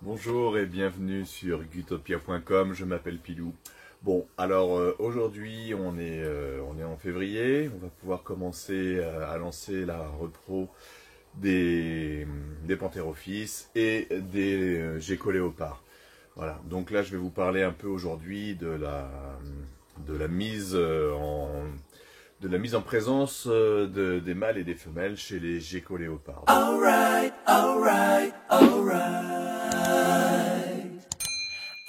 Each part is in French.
Bonjour et bienvenue sur gutopia.com, je m'appelle Pilou. Bon, alors aujourd'hui on est en février, on va pouvoir commencer à lancer la repro des Pantherophis et des Gecko-léopards. Voilà, donc là je vais vous parler un peu aujourd'hui de la mise en présence des mâles et des femelles chez les Gecko-léopards. Alright, alright, alright.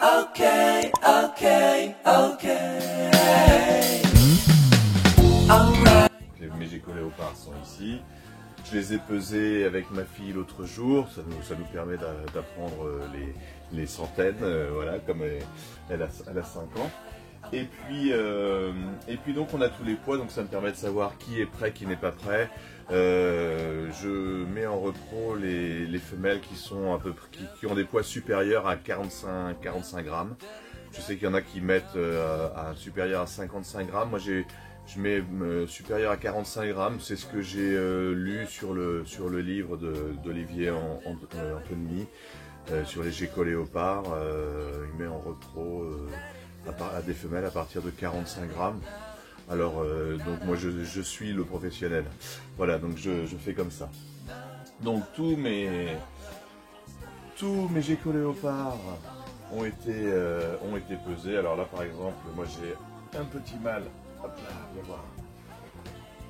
Okay, okay, okay. Alright. Mes Gecko-léopards sont ici. Je les ai pesés avec ma fille l'autre jour, ça nous permet d'apprendre les centaines, voilà, comme elle a 5 ans. Et puis donc on a tous les poids, donc ça me permet de savoir qui est prêt, qui n'est pas prêt. Je mets en repro les femelles qui sont qui ont des poids supérieurs à 45 grammes. Je sais qu'il y en a qui mettent supérieur à 55 grammes. Moi je mets supérieur à 45 grammes, c'est ce que j'ai lu sur le livre d'Olivier Antonini sur les Gecko-léopards. Il met en repro à des femelles à partir de 45 grammes. Alors donc moi je suis le professionnel. Voilà, donc je fais comme ça. Donc tous mes Gecko-léopards ont été pesés. Alors là par exemple, moi j'ai un petit mâle. Hop là, viens voir.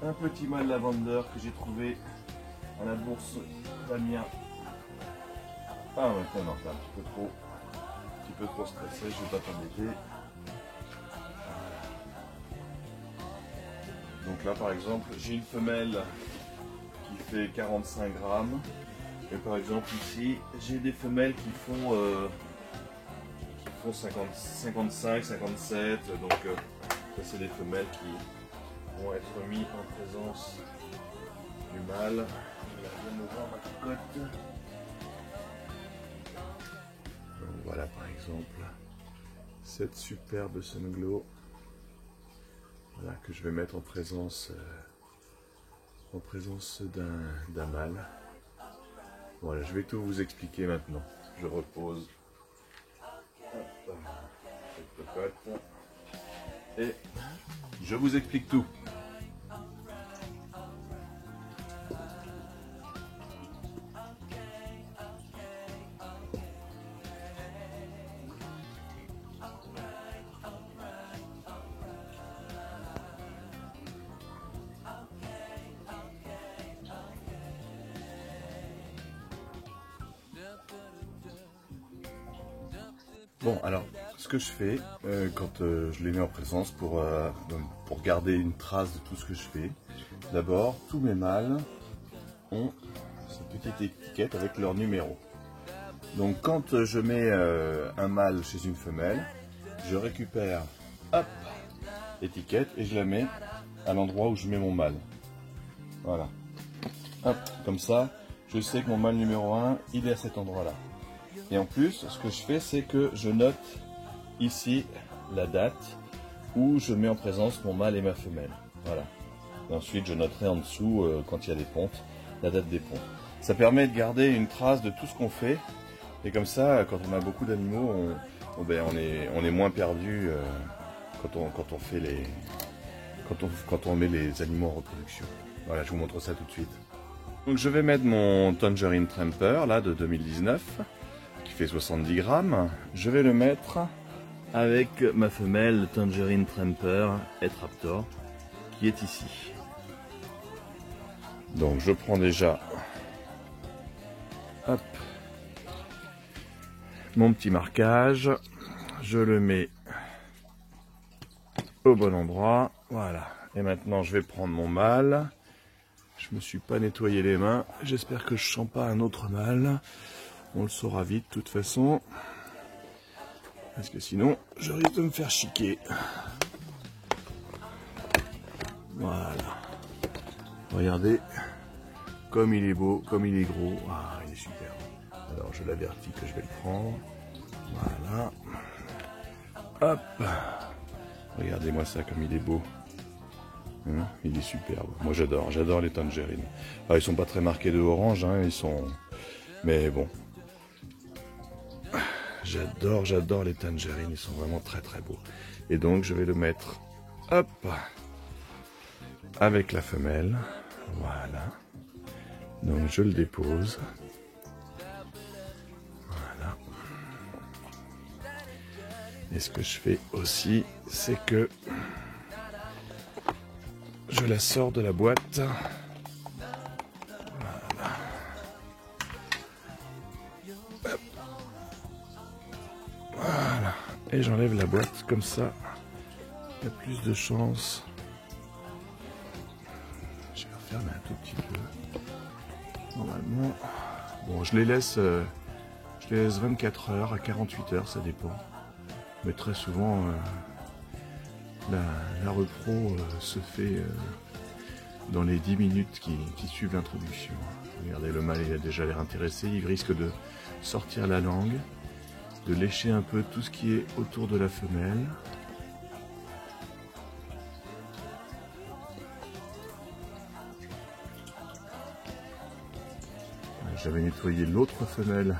Un petit mâle lavender que j'ai trouvé à la bourse d'Amiens. Ah ouais, non, c'est un petit peu trop stressé, je vais pas t'embêter. Donc là par exemple, j'ai une femelle qui fait 45 grammes. Et par exemple ici, j'ai des femelles qui font 55, 57. Donc ça c'est des femelles qui vont être mises en présence du mâle. Je vais bien voir ma cocotte. Donc voilà par exemple cette superbe sunglow. Voilà, que je vais mettre en présence d'un mâle. Voilà, je vais tout vous expliquer maintenant. Je repose cette cocotte et je vous explique tout. Bon, alors, ce que je fais quand je les mets en présence pour garder une trace de tout ce que je fais, d'abord, tous mes mâles ont cette petite étiquette avec leur numéro. Donc, quand je mets un mâle chez une femelle, je récupère, hop, l'étiquette et je la mets à l'endroit où je mets mon mâle. Voilà. Hop, comme ça, je sais que mon mâle numéro 1, il est à cet endroit-là. Et en plus, ce que je fais, c'est que je note ici la date où je mets en présence mon mâle et ma femelle. Voilà. Et ensuite, je noterai en dessous, quand il y a des pontes, la date des pontes. Ça permet de garder une trace de tout ce qu'on fait. Et comme ça, quand on a beaucoup d'animaux, on est moins perdu quand on met les animaux en reproduction. Voilà, je vous montre ça tout de suite. Donc je vais mettre mon Tangerine Tramper, là, de 2019. Qui fait 70 grammes. Je vais le mettre avec ma femelle Tangerine Tramper et Raptor qui est ici. Donc je prends déjà hop, mon petit marquage, je le mets au bon endroit, voilà. Et maintenant je vais prendre mon mâle. Je me suis pas nettoyé les mains, j'espère que je sens pas un autre mâle. On le saura vite de toute façon. Parce que sinon, je risque de me faire chiquer. Voilà. Regardez. Comme il est beau, comme il est gros. Ah, il est super. Alors, je l'avertis que je vais le prendre. Voilà. Hop. Regardez-moi ça, comme il est beau. Hein, il est superbe. Moi, j'adore les tangerines. Alors, ils sont pas très marqués de orange, hein, ils sont... Mais bon. J'adore les tangerines, ils sont vraiment très très beaux. Et donc je vais le mettre, hop, avec la femelle, voilà. Donc je le dépose, voilà. Et ce que je fais aussi, c'est que je la sors de la boîte. Voilà. Hop. Voilà. Et j'enlève la boîte, comme ça, il y a plus de chance. Je vais refermer un tout petit peu. Normalement, bon, je les laisse 24 heures à 48 heures, ça dépend. Mais très souvent, la repro se fait dans les 10 minutes qui suivent l'introduction. Regardez, le mâle, il a déjà l'air intéressé. Il risque de sortir la langue, de lécher un peu tout ce qui est autour de la femelle. J'avais nettoyé l'autre femelle.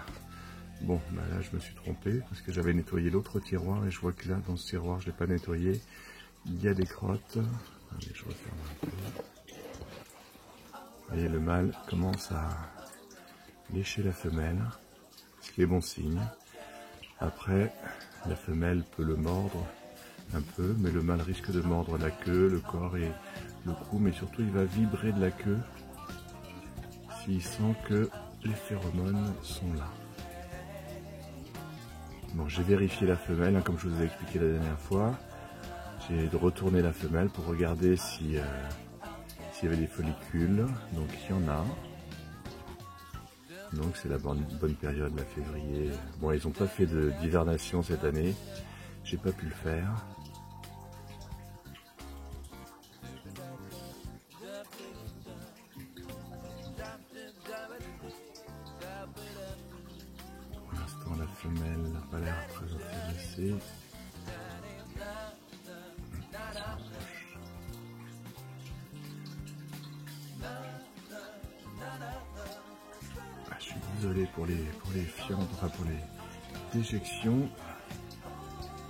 Bon, bah là je me suis trompé parce que j'avais nettoyé l'autre tiroir et je vois que là dans ce tiroir je ne l'ai pas nettoyé. Il y a des crottes. Allez, je referme un peu. Vous voyez, le mâle commence à lécher la femelle, ce qui est bon signe. Après, la femelle peut le mordre un peu, mais le mâle risque de mordre la queue, le corps et le cou, mais surtout il va vibrer de la queue s'il sent que les phéromones sont là. Bon, j'ai vérifié la femelle, hein, comme je vous ai expliqué la dernière fois. J'ai retourné la femelle pour regarder s'il y avait des follicules. Donc il y en a. Donc c'est la bonne période, la février. Bon, ils n'ont pas fait d'hivernation cette année. J'ai pas pu le faire. Pour l'instant, la femelle n'a pas l'air très intéressée. Je suis désolé pour les fientes, enfin pour les déjections.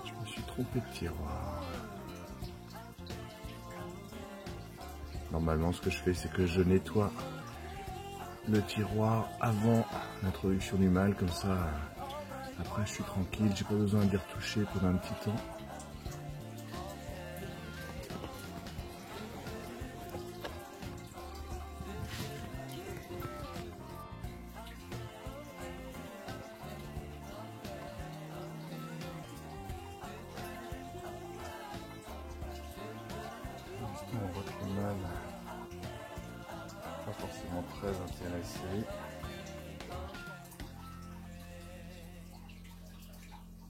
Je me suis trompé de tiroir. Normalement, ce que je fais, c'est que je nettoie le tiroir avant l'introduction du mâle, comme ça, après je suis tranquille, j'ai pas besoin d'y retoucher pendant un petit temps. On voit que le mâle pas forcément très intéressé.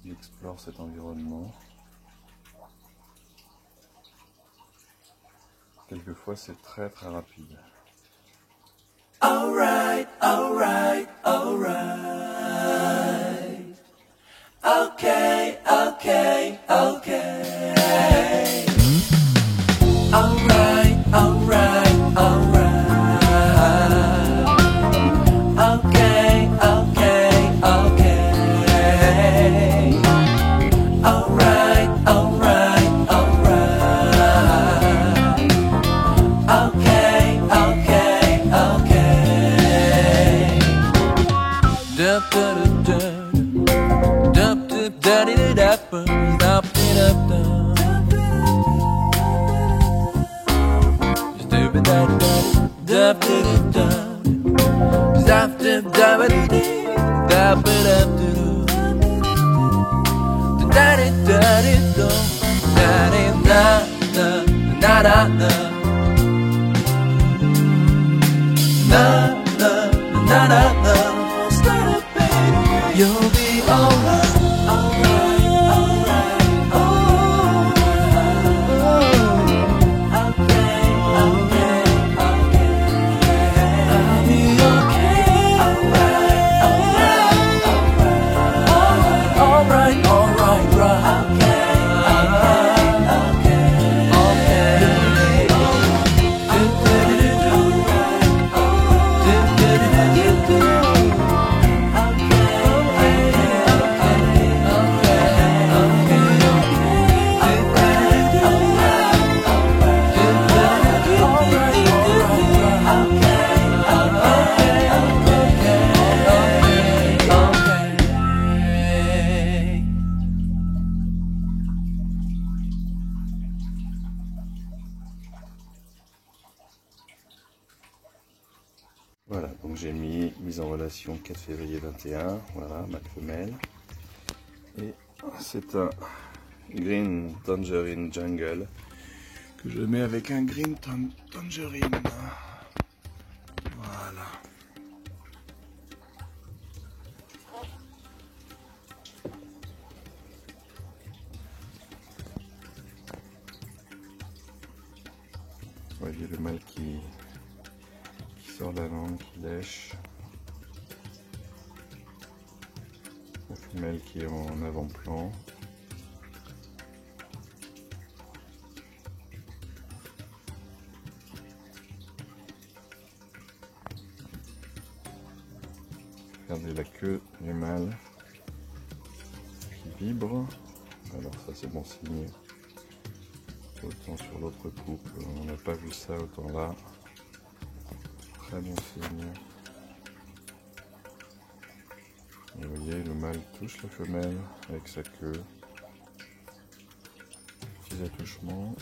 Il explore cet environnement. Quelquefois c'est très rapide. Alright, alright, alright. Okay, okay, okay. Alright, alright, alright. Okay, okay, okay. Alright, alright, alright. Okay, okay, okay. Dup dup dup dup dup dup dup dup dup dup. You'll be alright, alright, alright, alright. Okay, okay, okay. I'll be okay. Alright, alright, alright. Alright, alright, right. Okay, okay, okay. You'll be mise en relation 4 février 21, voilà, mâle femelle. Et c'est un Green Tangerine Jungle que je mets avec un Green Tangerine. Voilà. Vous voyez le mâle qui sort la langue, qui lèche. La femelle qui est en avant-plan. Regardez la queue du mâle qui vibre. Alors ça c'est bon signe. Autant sur l'autre couple, on n'a pas vu ça, autant là. Très bon signe. Et vous voyez, le mâle touche la femelle avec sa queue. Petits attouchements.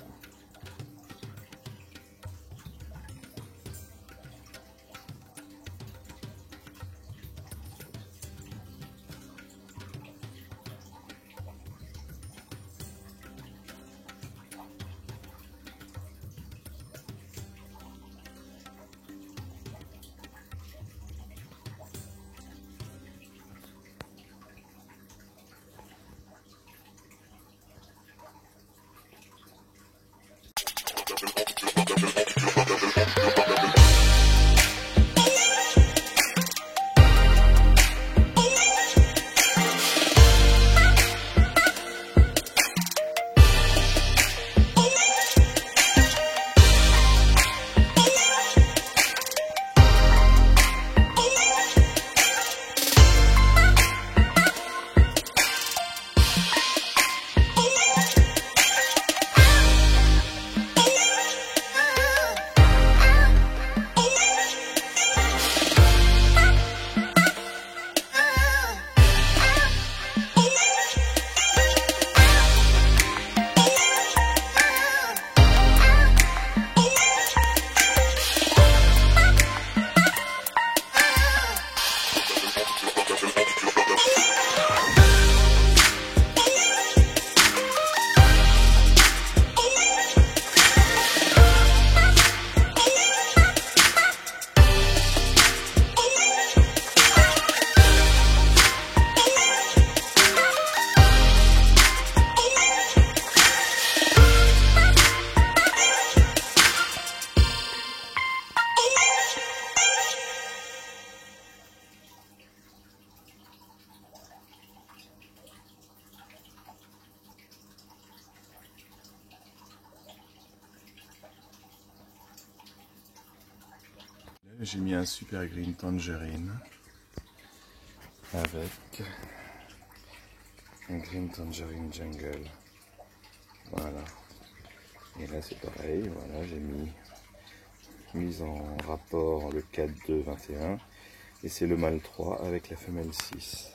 J'ai mis un Super Green Tangerine avec un Green Tangerine Jungle. Voilà. Et là c'est pareil, voilà, j'ai mis en rapport le 4-2-21 et c'est le mâle 3 avec la femelle 6.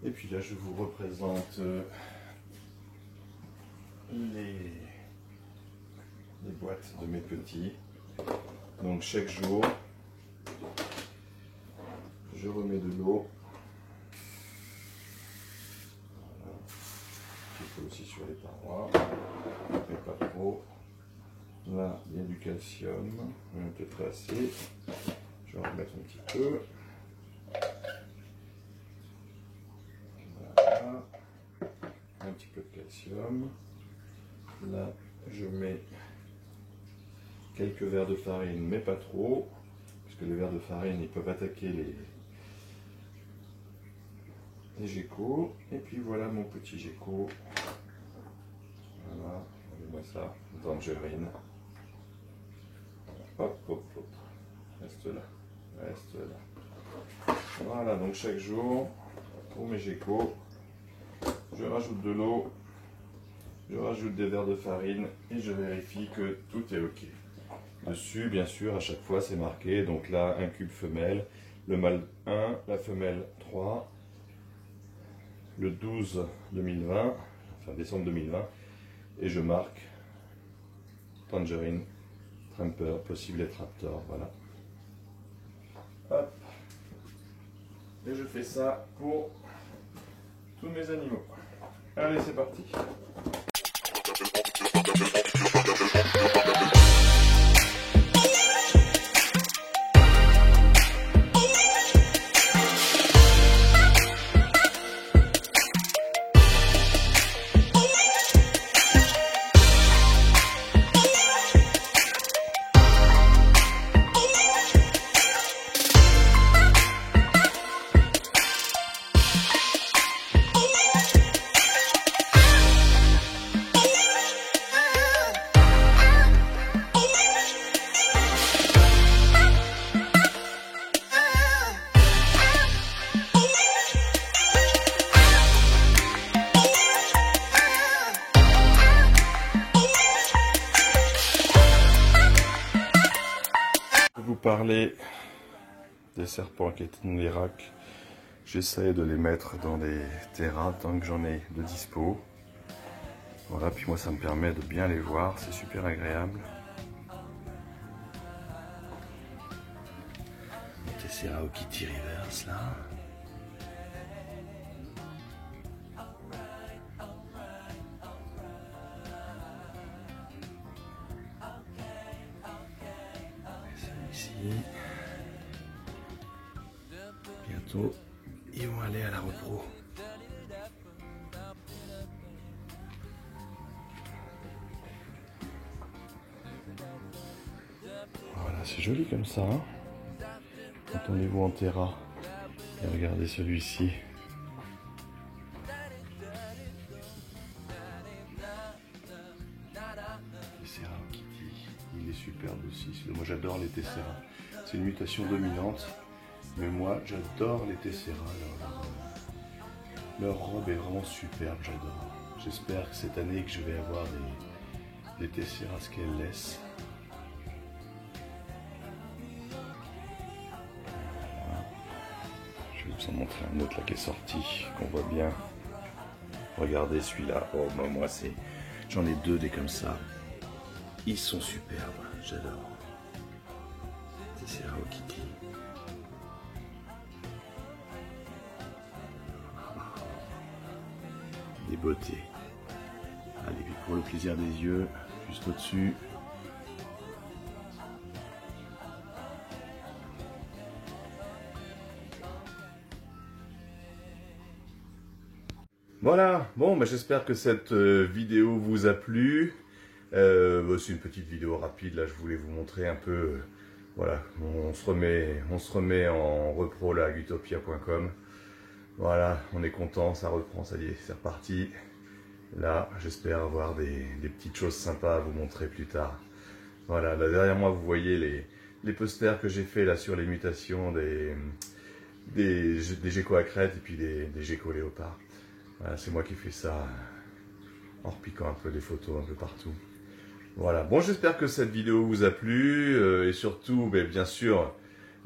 Et puis là, je vous représente les boîtes de mes petits. Donc chaque jour, je remets de l'eau. Voilà. Un petit peu aussi sur les parois, mais pas trop. Là, il y a du calcium, peut-être pas assez. Je vais en remettre un petit peu. Voilà. Un petit peu de calcium. Là, je mets quelques verres de farine, mais pas trop, parce que les verres de farine, ils peuvent attaquer les geckos. Et puis voilà mon petit gecko. Voilà, regardez-moi ça, Tangerine. Hop, hop, hop. Reste là, reste là. Voilà, donc chaque jour, pour mes geckos, je rajoute de l'eau, je rajoute des verres de farine et je vérifie que tout est OK. Dessus, bien sûr, à chaque fois, c'est marqué. Donc là, un cube femelle, le mâle 1, la femelle 3, le 12 2020, enfin décembre 2020, et je marque Tangerine, Tramper, possible être Raptor, voilà. Hop. Et je fais ça pour tous mes animaux. Allez, c'est parti. Parler des serpents qui étaient dans les racks, j'essaie de les mettre dans des terrains tant que j'en ai de dispo. Voilà, puis moi ça me permet de bien les voir, c'est super agréable. Tessera au Kitty Reverse là. Bientôt, ils vont aller à la repro. Voilà, c'est joli comme ça. Hein, attendez-vous en terra. Et regardez celui-ci. Tessera au Kitty. Il est superbe aussi. Moi j'adore les Tessera. C'est une mutation dominante. Mais moi, j'adore les Tessera. Leur robe est vraiment superbe, j'adore. J'espère que cette année que je vais avoir des Tessera scaleless. Voilà. Je vais vous en montrer un autre là qui est sorti, qu'on voit bien. Regardez celui-là. Oh, moi, j'en ai deux des comme ça. Ils sont superbes, j'adore. Tessera au Kitty. Des beautés. Allez, pour le plaisir des yeux, juste au-dessus. Voilà, bon, j'espère que cette vidéo vous a plu. C'est une petite vidéo rapide, là je voulais vous montrer un peu, voilà, on se remet en repro là à utopia.com. Voilà, on est content, ça reprend, ça y est, c'est reparti. Là, j'espère avoir des petites choses sympas à vous montrer plus tard. Voilà, là derrière moi, vous voyez les posters que j'ai fait là sur les mutations des geckos à crête et puis des geckos léopards. Voilà, c'est moi qui fais ça en repiquant un peu les photos un peu partout. Voilà, bon, j'espère que cette vidéo vous a plu et surtout, bien sûr,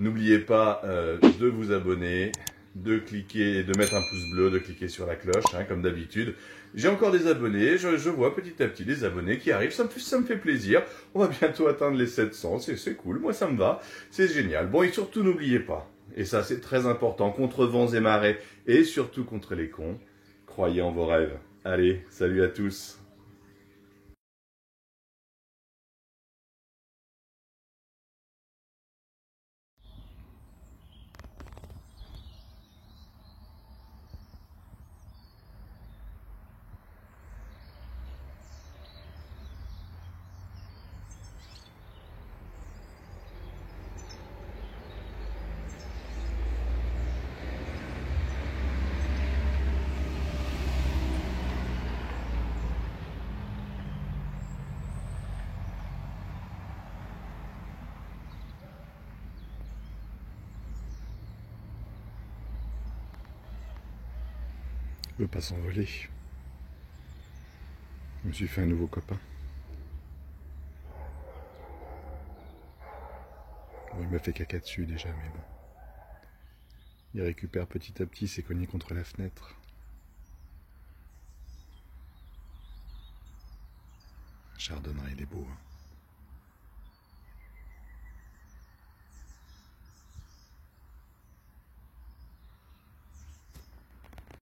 n'oubliez pas de vous abonner. de cliquer, de mettre un pouce bleu, de cliquer sur la cloche, hein, comme d'habitude. J'ai encore des abonnés, je vois petit à petit des abonnés qui arrivent, ça me fait plaisir. On va bientôt atteindre les 700, c'est cool, moi ça me va, c'est génial. Bon, et surtout n'oubliez pas, et ça c'est très important, contre vents et marées, et surtout contre les cons, croyez en vos rêves. Allez, salut à tous. Je veux pas s'envoler. Je me suis fait un nouveau copain. Bon, il m'a fait caca dessus déjà, mais bon. Il récupère petit à petit, s'est cogné contre la fenêtre. Chardonneret, il est beau, hein.